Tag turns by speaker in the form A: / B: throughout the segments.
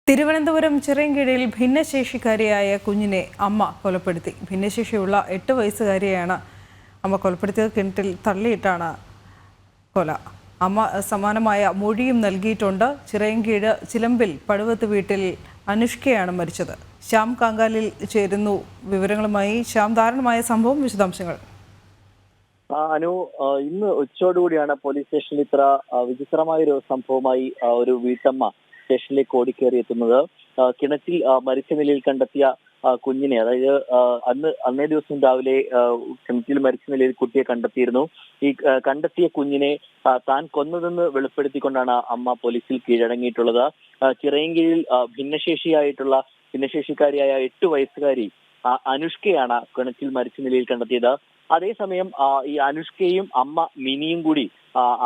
A: തിരുവനന്തപുരം ചിറയൻകീഴിൽ ഭിന്നശേഷിക്കാരിയായ കുഞ്ഞിനെ അമ്മ കൊലപ്പെടുത്തി. ഭിന്നശേഷിയുള്ള 8 വയസ്സുകാരിയാണ് അമ്മ കൊലപ്പെടുത്തിയത്. കിണറ്റിൽ തള്ളിയിട്ടാണ് കൊല. അമ്മ സമാനമായ മൊഴിയും നൽകിയിട്ടുണ്ട്. ചിറയൻകീഴ് ചിലമ്പിൽ പടുവത്ത് വീട്ടിൽ അനുഷ്കയാണ് മരിച്ചത്. ശ്യാം കാങ്കാലിൽ ചേരുന്നു വിവരങ്ങളുമായി. ശ്യാം, ദാരുണമായ സംഭവം, വിശദാംശങ്ങൾ.
B: അനു, ഇന്ന് ഉച്ചയോടുകൂടിയാണ് പോലീസ് സ്റ്റേഷനിൽ ഇത്ര വിചിത്രമായൊരു സംഭവമായി ഒരു വീട്ടമ്മ സ്റ്റേഷനിലേക്ക് ഓടിക്കേറി എത്തുന്നത്. കിണറ്റിൽ മരിച്ച നിലയിൽ കണ്ടെത്തിയ കുഞ്ഞിനെ, അതായത് അന്നേ ദിവസം രാവിലെ കിണറ്റിൽ മരിച്ച നിലയിൽ കുട്ടിയെ കണ്ടെത്തിയിരുന്നു. ഈ കണ്ടെത്തിയ കുഞ്ഞിനെ താൻ കൊന്നതെന്ന് വെളിപ്പെടുത്തിക്കൊണ്ടാണ് അമ്മ പോലീസിൽ കീഴടങ്ങിയിട്ടുള്ളത്. ചിറയൻകീഴിൽ ഭിന്നശേഷിക്കാരിയായ 8 വയസ്സുകാരി അനുഷ്കയാണ് കിണറ്റിൽ മരിച്ച നിലയിൽ കണ്ടെത്തിയത്. അതേസമയം ഈ അനുഷ്കയും അമ്മ മിനിയും കൂടി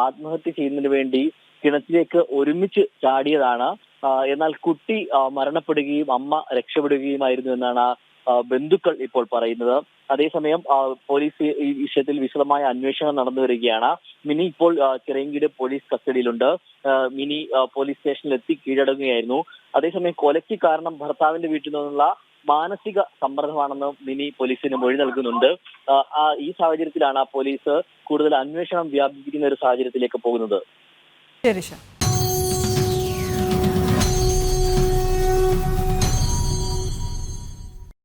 B: ആത്മഹത്യ ചെയ്യുന്നതിന് വേണ്ടി കിണറ്റിലേക്ക് ഒരുമിച്ച് ചാടിയതാണ്. എന്നാൽ കുട്ടി മരണപ്പെടുകയും അമ്മ രക്ഷപ്പെടുകയുമായിരുന്നു എന്നാണ് ബന്ധുക്കൾ ഇപ്പോൾ പറയുന്നത്. അതേസമയം പോലീസ് ഈ വിഷയത്തിൽ വിശദമായ അന്വേഷണം നടന്നു വരികയാണ്. മിനി ഇപ്പോൾ ചിറയൻകീഴ് പോലീസ് കസ്റ്റഡിയിലുണ്ട്. മിനി പോലീസ് സ്റ്റേഷനിൽ എത്തി കീഴടങ്ങുകയായിരുന്നു. അതേസമയം കൊലയ്ക്ക് കാരണം ഭർത്താവിന്റെ വീട്ടിൽ നിന്നുള്ള മാനസിക സമ്മർദ്ദമാണെന്ന് മിനി പോലീസിന് മൊഴി നൽകുന്നുണ്ട്. ഈ സാഹചര്യത്തിലാണ് പോലീസ് കൂടുതൽ അന്വേഷണം വ്യാപിപ്പിക്കുന്ന ഒരു സാഹചര്യത്തിലേക്ക് പോകുന്നത്.
A: ശരി.